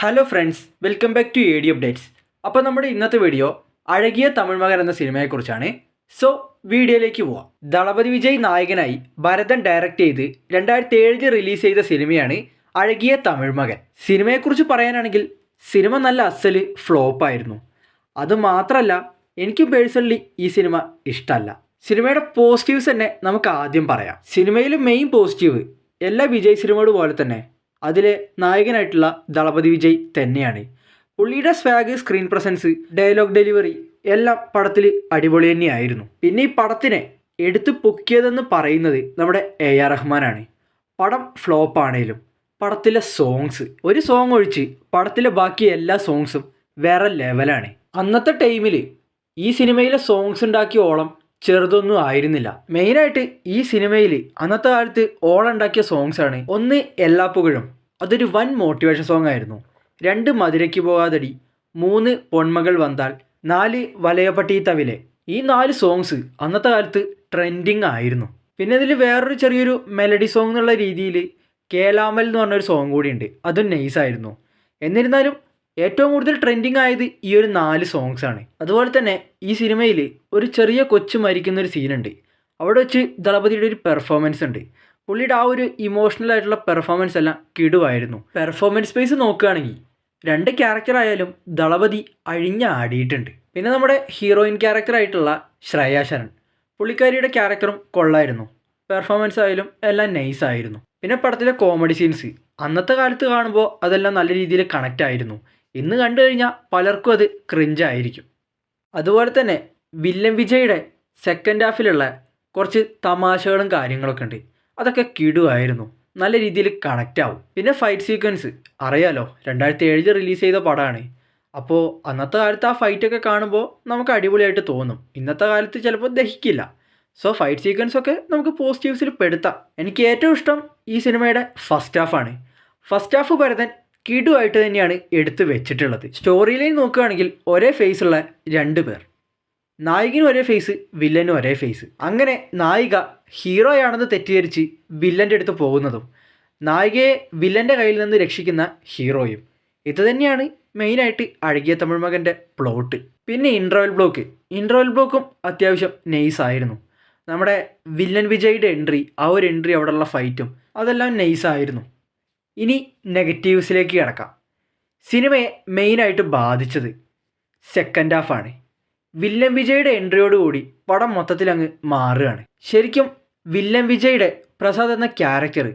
Hello friends, welcome back to A D updates. അപ്പോൾ നമ്മുടെ ഇന്നത്തെ വീഡിയോ അഴകിയ തമിഴ് മകൻ എന്ന സിനിമയെക്കുറിച്ചാണ്. സോ വീഡിയോയിലേക്ക് പോവാം. ദളപതി വിജയ് നായകനായി ഭരതൻ ഡയറക്റ്റ് ചെയ്ത് 2007 റിലീസ് ചെയ്ത സിനിമയാണ് അഴകിയ തമിഴ് മകൻ. സിനിമയെക്കുറിച്ച് പറയാനാണെങ്കിൽ സിനിമ നല്ല അസല് ഫ്ലോപ്പായിരുന്നു. അതുമാത്രമല്ല, എനിക്ക് പേഴ്സണലി ഈ സിനിമ ഇഷ്ടമല്ല. സിനിമയുടെ പോസിറ്റീവ്സ് തന്നെ നമുക്ക് ആദ്യം പറയാം. സിനിമയിലെ മെയിൻ പോസിറ്റീവ് എല്ലാ വിജയ് സിനിമയോട് പോലെ തന്നെ അതിലെ നായകനായിട്ടുള്ള ദളപതി വിജയ് തന്നെയാണ്. പുള്ളിയുടെ swag, screen presence, dialogue delivery എല്ലാം പടത്തിൽ അടിപൊളി തന്നെയായിരുന്നു. പിന്നെ ഈ പടത്തിനെ എടുത്തു പൊക്കിയതെന്ന് പറയുന്നത് നമ്മുടെ AR റഹ്മാനാണ്. പടം ഫ്ലോപ്പാണേലും പടത്തിലെ സോങ്സ്, ഒരു സോങ് ഒഴിച്ച് പടത്തിലെ ബാക്കി എല്ലാ സോങ്സും വേറെ ലെവലാണ്. അന്നത്തെ ടൈമിൽ ഈ സിനിമയിലെ സോങ്സ് ഉണ്ടാക്കിയ ഓളം ചെറുതൊന്നും ആയിരുന്നില്ല. മെയിനായിട്ട് ഈ സിനിമയിൽ അന്നത്തെ കാലത്ത് ഓളം ഉണ്ടാക്കിയ സോങ്സാണ്. ഒന്ന് എല്ലാപ്പുകഴും, അതൊരു വൻ മോട്ടിവേഷൻ സോങ് ആയിരുന്നു. 2 മധുരയ്ക്ക് പോകാതടി, 3 പൊന്മകൾ വന്താൽ, 4 വലയപ്പട്ടി തവിലെ. ഈ 4 സോങ്സ് അന്നത്തെ കാലത്ത് ട്രെൻഡിങ് ആയിരുന്നു. പിന്നെ ഇതിൽ വേറൊരു ചെറിയൊരു മെലഡി സോങ് എന്നുള്ള രീതിയിൽ കേലാമൽ എന്ന് പറഞ്ഞൊരു സോങ് കൂടിയുണ്ട്. അതും നൈസായിരുന്നു. എന്നിരുന്നാലും ഏറ്റവും കൂടുതൽ ട്രെൻഡിങ് ആയത് ഈ ഒരു 4 സോങ്സാണ്. അതുപോലെ തന്നെ ഈ സിനിമയിൽ ഒരു ചെറിയ കൊച്ചു മരിക്കുന്നൊരു സീനുണ്ട്. അവിടെ വെച്ച് ദളപതിയുടെ ഒരു പെർഫോമൻസ് ഉണ്ട്. പുള്ളിയുടെ ആ ഒരു ഇമോഷണൽ ആയിട്ടുള്ള പെർഫോമൻസ് എല്ലാം കിടുവായിരുന്നു. പെർഫോമൻസ് ബേസ് നോക്കുകയാണെങ്കിൽ 2 ക്യാരക്ടറായാലും ദളപതി അഴിഞ്ഞാടിയിട്ടുണ്ട്. പിന്നെ നമ്മുടെ ഹീറോയിൻ ക്യാരക്ടറായിട്ടുള്ള ശ്രേയ ശരൺ, പുള്ളിക്കാരിയുടെ ക്യാരക്ടറും കൊള്ളായിരുന്നു. പെർഫോമൻസ് ആയാലും എല്ലാം നൈസായിരുന്നു. പിന്നെ പടത്തിലെ കോമഡി സീൻസ് അന്നത്തെ കാലത്ത് കാണുമ്പോൾ അതെല്ലാം നല്ല രീതിയിൽ കണക്റ്റ് ആയിരുന്നു. ഇന്ന് കണ്ടു കഴിഞ്ഞാൽ പലർക്കും അത് ക്രിഞ്ചായിരിക്കും. അതുപോലെ തന്നെ വില്ലൻ വിജയുടെ സെക്കൻഡ് ഹാഫിലുള്ള കുറച്ച് തമാശകളും കാര്യങ്ങളൊക്കെ ഉണ്ട്. അതൊക്കെ കിടുവായിരുന്നു. നല്ല രീതിയിൽ കണക്റ്റ് ആവും. പിന്നെ ഫൈറ്റ് സീക്വൻസ് അറിയാലോ, 2007 റിലീസ് ചെയ്ത പടമാണ്. അപ്പോൾ അന്നത്തെ കാലത്ത് ആ ഫൈറ്റൊക്കെ കാണുമ്പോൾ നമുക്ക് അടിപൊളിയായിട്ട് തോന്നും. ഇന്നത്തെ കാലത്ത് ചിലപ്പോൾ ദഹിക്കില്ല. സോ ഫൈറ്റ് സീക്വൻസൊക്കെ നമുക്ക് പോസിറ്റീവ്സിൽ പെടുത്താം. എനിക്ക് ഏറ്റവും ഇഷ്ടം ഈ സിനിമയുടെ ഫസ്റ്റ് ഹാഫാണ്. ഫസ്റ്റ് ഹാഫ് ഭരതൻ കിടുവായിട്ട് തന്നെയാണ് എടുത്ത് വെച്ചിട്ടുള്ളത്. സ്റ്റോറി ലൈൻ നോക്കുകയാണെങ്കിൽ ഒരേ ഫേസുള്ള 2 പേർ, നായികനും ഒരേ ഫേസ്, വില്ലനും ഒരേ ഫേസ്. അങ്ങനെ നായിക ഹീറോയാണെന്ന് തെറ്റിദ്ധരിച്ച് വില്ലൻ്റെ അടുത്ത് പോകുന്നതും നായികയെ വില്ലൻ്റെ കയ്യിൽ നിന്ന് രക്ഷിക്കുന്ന ഹീറോയും. ഇത് തന്നെയാണ് മെയിനായിട്ട് അഴകിയ തമിഴ് മകൻ്റെ പ്ലോട്ട്. പിന്നെ ഇൻ്റർവെൽ ബ്ലോക്കും അത്യാവശ്യം നൈസായിരുന്നു. നമ്മുടെ വില്ലൻ വിജയുടെ എൻട്രി, ആ ഒരു എൻട്രി, അവിടെയുള്ള ഫൈറ്റും അതെല്ലാം നൈസായിരുന്നു. ഇനി നെഗറ്റീവ്സിലേക്ക് കിടക്കാം. സിനിമയെ മെയിനായിട്ട് ബാധിച്ചത് സെക്കൻഡ് ഹാഫാണ്. വില്ലൻ വിജയുടെ എൻട്രിയോടുകൂടി പടം മൊത്തത്തിൽ അങ്ങ് മാറുകയാണ്. ശരിക്കും വില്ലൻ വിജയുടെ പ്രസാദ് എന്ന ക്യാരക്ടർ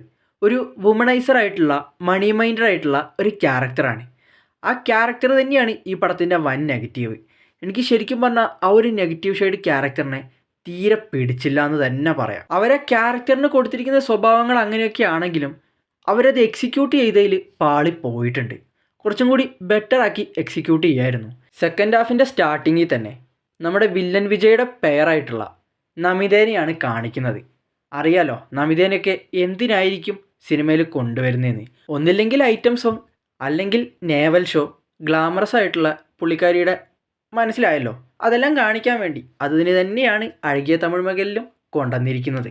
ഒരു വുമണൈസറായിട്ടുള്ള, മണി മൈൻഡറായിട്ടുള്ള ഒരു ക്യാരക്ടറാണ്. ആ ക്യാരക്ടർ തന്നെയാണ് ഈ പടത്തിൻ്റെ വൻ നെഗറ്റീവ്. എനിക്ക് ശരിക്കും പറഞ്ഞാൽ ആ ഒരു നെഗറ്റീവ് ഷെയ്ഡ് ക്യാരക്ടറിനെ തീരെ പിടിച്ചില്ല എന്ന് തന്നെ പറയാം. അവരെ ക്യാരക്ടറിന് കൊടുത്തിരിക്കുന്ന സ്വഭാവങ്ങൾ അങ്ങനെയൊക്കെ ആണെങ്കിലും അവരത് എക്സിക്യൂട്ട് ചെയ്തതിൽ പാളിപ്പോയിട്ടുണ്ട്. കുറച്ചും കൂടി ബെറ്റർ ആക്കി എക്സിക്യൂട്ട് ചെയ്യായിരുന്നു. സെക്കൻഡ് ഹാഫിൻ്റെ സ്റ്റാർട്ടിങ്ങിൽ തന്നെ നമ്മുടെ വില്ലൻ വിജയുടെ പെയറായിട്ടുള്ള നമിതേനെയാണ് കാണിക്കുന്നത്. അറിയാലോ, നമിതേനെയൊക്കെ എന്തിനായിരിക്കും സിനിമയിൽ കൊണ്ടുവരുന്നതെന്ന്. ഒന്നില്ലെങ്കിൽ ഐറ്റം സോങ്, അല്ലെങ്കിൽ നേവൽ ഷോ, ഗ്ലാമറസ് ആയിട്ടുള്ള പുള്ളിക്കാരിയുടെ, മനസ്സിലായല്ലോ, അതെല്ലാം കാണിക്കാൻ വേണ്ടി അതിന് തന്നെയാണ് അഴകിയ തമിഴ് മകനിലും കൊണ്ടുവന്നിരിക്കുന്നത്.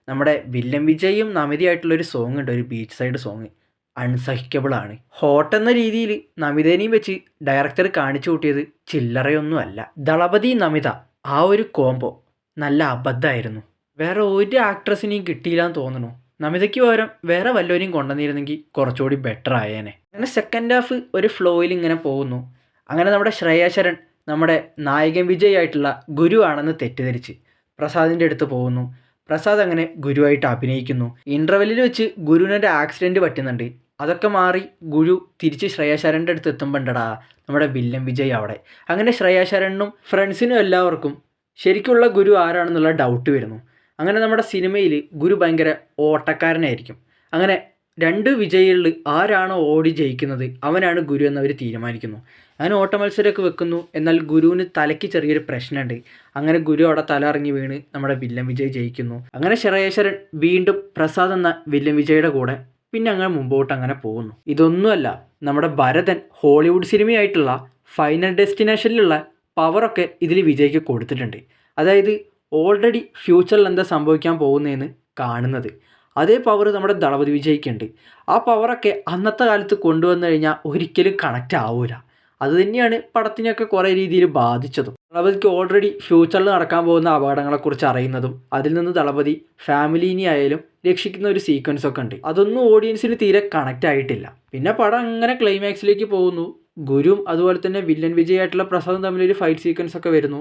നമ്മുടെ വില്ലൻ വിജയും നമിതയായിട്ടുള്ളൊരു സോങ് ഉണ്ട്, ഒരു ബീച്ച് സൈഡ് സോങ്, അൺസഹിക്കബിൾ ആണ്. ഹോട്ട് എന്ന രീതിയിൽ നമിതേനെയും വെച്ച് ഡയറക്ടർ കാണിച്ചു കൂട്ടിയത് ചില്ലറയൊന്നുമല്ല. ദളപതി നമിത ആ ഒരു കോംബോ നല്ല അബദ്ധമായിരുന്നു. വേറെ ഒരു ആക്ട്രസിനെയും കിട്ടിയില്ലാന്ന് തോന്നുന്നു. നമിതയ്ക്ക് പകരം വേറെ വല്ലവരെയും കൊണ്ടുവന്നിരുന്നെങ്കിൽ കുറച്ചുകൂടി ബെറ്റർ ആയേനെ. അങ്ങനെ സെക്കൻഡ് ഹാഫ് ഒരു ഫ്ലോയിൽ ഇങ്ങനെ പോകുന്നു. അങ്ങനെ നമ്മുടെ ശ്രേയ ശരൺ നമ്മുടെ നായകൻ വിജയ് ആയിട്ടുള്ള ഗുരു ആണെന്ന് തെറ്റിദ്ധരിച്ച് പ്രസാദിൻ്റെ അടുത്ത് പോകുന്നു. പ്രസാദ് അങ്ങനെ ഗുരുവായിട്ട് അഭിനയിക്കുന്നു. ഇൻ്റർവെല്ലിൽ വെച്ച് ഗുരുവിനൊരു ആക്സിഡൻറ്റ് പറ്റുന്നുണ്ട്. അതൊക്കെ മാറി ഗുരു തിരിച്ച് ശ്രേയ ശരണിൻ്റെ അടുത്ത് എത്തുമ്പോണ്ടടാ നമ്മുടെ വില്ലൻ വിജയ് അവിടെ. അങ്ങനെ ശ്രേയ ശരണിനും ഫ്രണ്ട്സിനും എല്ലാവർക്കും ശരിക്കുള്ള ഗുരു ആരാണെന്നുള്ള ഡൗട്ട് വരുന്നു. അങ്ങനെ നമ്മുടെ സിനിമയിൽ ഗുരു ഭയങ്കര ഓട്ടക്കാരനായിരിക്കും. അങ്ങനെ 2 വിജയികളിൽ ആരാണോ ഓടി ജയിക്കുന്നത് അവനാണ് ഗുരു എന്നവർ തീരുമാനിക്കുന്നു. അങ്ങനെ ഓട്ട മത്സരമൊക്കെ വെക്കുന്നു. എന്നാൽ ഗുരുവിന് തലയ്ക്ക് ചെറിയൊരു പ്രശ്നമുണ്ട്. അങ്ങനെ ഗുരു അവിടെ തല ഇറങ്ങി വീണ് നമ്മുടെ വില്ലൻ വിജയ് ജയിക്കുന്നു. അങ്ങനെ ശ്രേയശരൺ വീണ്ടും പ്രസാദ് എന്ന വില്ലൻ വിജയുടെ കൂടെ പിന്നെ അങ്ങനെ മുമ്പോട്ട് അങ്ങനെ പോകുന്നു. ഇതൊന്നുമല്ല, നമ്മുടെ ഭരതൻ ഹോളിവുഡ് സിനിമയായിട്ടുള്ള ഫൈനൽ ഡെസ്റ്റിനേഷനിലുള്ള പവറൊക്കെ ഇതിൽ വിജയ്ക്ക് കൊടുത്തിട്ടുണ്ട്. അതായത് ഓൾറെഡി ഫ്യൂച്ചറിൽ എന്താ സംഭവിക്കാൻ പോകുന്നതെന്ന് കാണുന്നത്. അതേ പവർ നമ്മുടെ ദളപതി വിജയ്ക്കുണ്ട്. ആ പവറൊക്കെ അന്നത്തെ കാലത്ത് കൊണ്ടുവന്നു കഴിഞ്ഞാൽ ഒരിക്കലും കണക്റ്റ് ആവില്ല. അത് തന്നെയാണ് പടത്തിനെയൊക്കെ കുറേ രീതിയിൽ ബാധിച്ചതും. ദളപതിക്ക് ഓൾറെഡി ഫ്യൂച്ചറിൽ നടക്കാൻ പോകുന്ന അപകടങ്ങളെക്കുറിച്ച് അറിയുന്നതും അതിൽ നിന്ന് ദളപതി ഫാമിലീനെ ആയാലും രക്ഷിക്കുന്ന ഒരു സീക്വൻസ് ഒക്കെ ഉണ്ട്. അതൊന്നും ഓഡിയൻസിന് തീരെ കണക്റ്റ് ആയിട്ടില്ല. പിന്നെ പടം അങ്ങനെ ക്ലൈമാക്സിലേക്ക് പോകുന്നു. ഗുരുവും അതുപോലെ തന്നെ വില്ലൻ വിജയായിട്ടുള്ള പ്രസാദും തമ്മിലൊരു ഫൈറ്റ് സീക്വൻസ് ഒക്കെ വരുന്നു.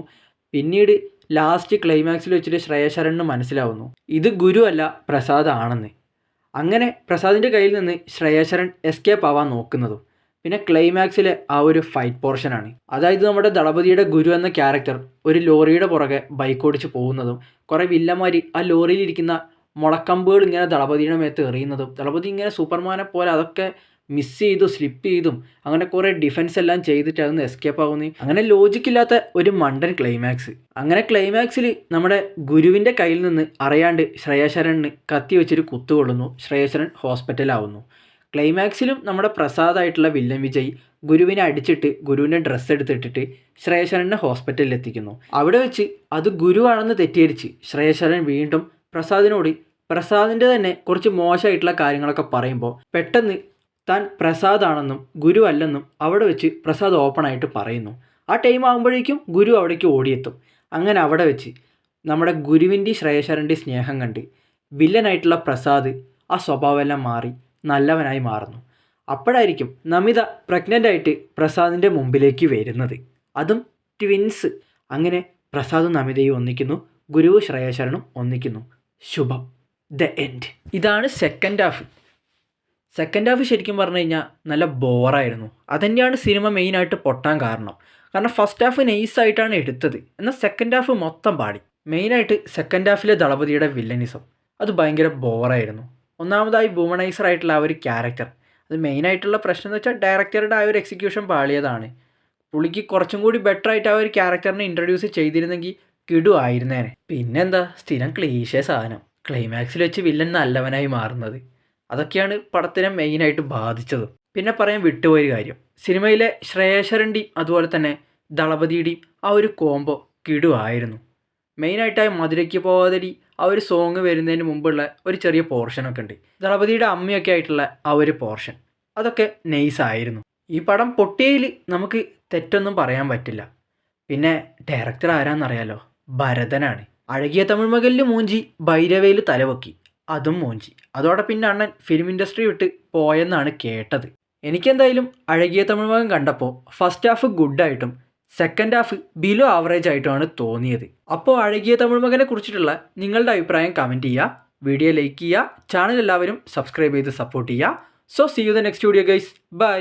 പിന്നീട് ലാസ്റ്റ് ക്ലൈമാക്സിൽ വെച്ചിട്ട് ശ്രേയ ശരണിന് മനസ്സിലാവുന്നു ഇത് ഗുരു അല്ല പ്രസാദ് ആണെന്ന്. അങ്ങനെ പ്രസാദിൻ്റെ കയ്യിൽ നിന്ന് ശ്രേയ ശരൺ എസ്കേപ്പ് ആവാൻ നോക്കുന്നതും പിന്നെ ക്ലൈമാക്സിലെ ആ ഒരു ഫൈറ്റ് പോർഷനാണ്. അതായത് നമ്മുടെ ദളപതിയുടെ ഗുരു എന്ന ക്യാരക്ടർ ഒരു ലോറിയുടെ പുറകെ ബൈക്ക് ഓടിച്ച് പോകുന്നതും കുറേ വില്ലന്മാർ ആ ലോറിയിലിരിക്കുന്ന മുളക്കമ്പുകൾ ഇങ്ങനെ ദളപതിയുടെ മേത്ത് എറിയുന്നതും ദളപതി ഇങ്ങനെ സൂപ്പർമാനെ പോലെ അതൊക്കെ മിസ് ചെയ്തു സ്ലിപ്പ് ചെയ്തും അങ്ങനെ കുറേ ഡിഫൻസ് എല്ലാം ചെയ്തിട്ട് അതൊന്ന് എസ്കേപ്പ് ആവുന്നത്. അങ്ങനെ ലോജിക്കില്ലാത്ത ഒരു മണ്ടൻ ക്ലൈമാക്സ്. അങ്ങനെ ക്ലൈമാക്സിൽ നമ്മുടെ ഗുരുവിൻ്റെ കയ്യിൽ നിന്ന് അറിയാണ്ട് ശ്രേയ ശരണിന് കത്തി വെച്ചൊരു കുത്തുകൊള്ളുന്നു. ശ്രേയ ശരൺ ഹോസ്പിറ്റലാവുന്നു. ക്ലൈമാക്സിലും നമ്മുടെ പ്രസാദായിട്ടുള്ള വില്ലൻ വിജയ് ഗുരുവിനെ അടിച്ചിട്ട് ഗുരുവിൻ്റെ ഡ്രസ്സ് എടുത്തിട്ടിട്ട് ശ്രേയ ശരണിനെ ഹോസ്പിറ്റലിൽ എത്തിക്കുന്നു. അവിടെ വെച്ച് അത് ഗുരുവാണെന്ന് തെറ്റിദ്ധരിച്ച് ശ്രേയ ശരൺ വീണ്ടും പ്രസാദിൻ്റെ തന്നെ കുറച്ച് മോശമായിട്ടുള്ള കാര്യങ്ങളൊക്കെ പറയുമ്പോൾ പെട്ടെന്ന് താൻ പ്രസാദാണെന്നും ഗുരു അല്ലെന്നും അവിടെ വെച്ച് പ്രസാദ് ഓപ്പണായിട്ട് പറയുന്നു. ആ ടൈം ആകുമ്പോഴേക്കും ഗുരു അവിടേക്ക് ഓടിയെത്തും. അങ്ങനെ അവിടെ വെച്ച് നമ്മുടെ ഗുരുവിൻ്റെയും ശ്രേയ ശരണിൻ്റെയും സ്നേഹം കണ്ട് വില്ലനായിട്ടുള്ള പ്രസാദ് ആ സ്വഭാവമെല്ലാം മാറി നല്ലവനായി മാറുന്നു. അപ്പോഴായിരിക്കും നമിത പ്രഗ്നൻ്റ് ആയിട്ട് പ്രസാദിൻ്റെ മുമ്പിലേക്ക് വരുന്നത്. അതും ട്വിൻസ്. അങ്ങനെ പ്രസാദും നമിതയും ഒന്നിക്കുന്നു. ഗുരുവും ശ്രേയ ശരണും ഒന്നിക്കുന്നു. ശുഭം. The end. ഇതാണ് സെക്കൻഡ് ഹാഫ്. സെക്കൻഡ് ഹാഫ് ശരിക്കും പറഞ്ഞു കഴിഞ്ഞാൽ നല്ല ബോറായിരുന്നു. അതുതന്നെയാണ് സിനിമ മെയിനായിട്ട് പൊട്ടാൻ കാരണം. കാരണം ഫസ്റ്റ് ഹാഫ് നൈസായിട്ടാണ് എടുത്തത്, എന്നാൽ സെക്കൻഡ് ഹാഫ് മൊത്തം പാടി. മെയിനായിട്ട് സെക്കൻഡ് ഹാഫിലെ ദളപതിയുടെ വില്ലനിസം അത് ഭയങ്കര ബോറായിരുന്നു. ഒന്നാമതായി വുമണൈസർ ആയിട്ടുള്ള ആ ഒരു ക്യാരക്ടർ, അത് മെയിനായിട്ടുള്ള പ്രശ്നം എന്ന് വെച്ചാൽ ഡയറക്ടറുടെ ആ ഒരു എക്സിക്യൂഷൻ പാളിയതാണ്. പുള്ളിക്ക് കുറച്ചും കൂടി ബെറ്റർ ആയിട്ട് ആ ഒരു ക്യാരക്ടറിനെ ഇൻട്രൊഡ്യൂസ് ചെയ്തിരുന്നെങ്കിൽ കിടു ആയിരുന്നേനെ. പിന്നെന്താ സ്ഥിരം ക്ലീശേ സാധനം, ക്ലൈമാക്സിൽ വെച്ച് വില്ലൻ നല്ലവനായി മാറുന്നത്. അതൊക്കെയാണ് പടത്തിനെ മെയിനായിട്ട് ബാധിച്ചത്. പിന്നെ പറയാൻ വിട്ടുപോയൊരു കാര്യം, സിനിമയിലെ ശ്രേയ ശരണിൻ്റെയും അതുപോലെ തന്നെ ദളപതിയുടെയും ആ ഒരു കോംബോ കിടു ആയിരുന്നു. മെയിനായിട്ട് മധുരയ്ക്ക് പോകാതടി ആ ഒരു സോങ് വരുന്നതിന് മുമ്പുള്ള ഒരു ചെറിയ പോർഷനൊക്കെ ഉണ്ട്. ദളപതിയുടെ അമ്മയൊക്കെ ആയിട്ടുള്ള ആ ഒരു പോർഷൻ അതൊക്കെ നൈസായിരുന്നു. ഈ പടം പൊട്ടിയതിൽ നമുക്ക് തെറ്റൊന്നും പറയാൻ പറ്റില്ല. പിന്നെ ഡയറക്ടർ ആരാന്നറിയാലോ, ഭരതനാണ്. അഴകിയ തമിഴ് മകനിൽ മൂഞ്ചി, ഭൈരവയിൽ തലവൊക്കി, അതും മൂഞ്ചി. അതോടെ പിന്നെ അണ്ണൻ ഫിലിം ഇൻഡസ്ട്രി വിട്ട് പോയെന്നാണ് കേട്ടത്. എനിക്കെന്തായാലും അഴകിയ തമിഴ് മകൻ കണ്ടപ്പോൾ ഫസ്റ്റ് ഹാഫ് ഗുഡായിട്ടും സെക്കൻഡ് ഹാഫ് ബിലോ ആവറേജ് ആയിട്ടുമാണ് തോന്നിയത്. അപ്പോൾ അഴകിയ തമിഴ് മകനെ കുറിച്ചിട്ടുള്ള നിങ്ങളുടെ അഭിപ്രായം കമൻറ്റ് ചെയ്യുക, വീഡിയോ ലൈക്ക് ചെയ്യുക, ചാനൽ എല്ലാവരും സബ്സ്ക്രൈബ് ചെയ്ത് സപ്പോർട്ട് ചെയ്യുക. So see you the next video guys, by.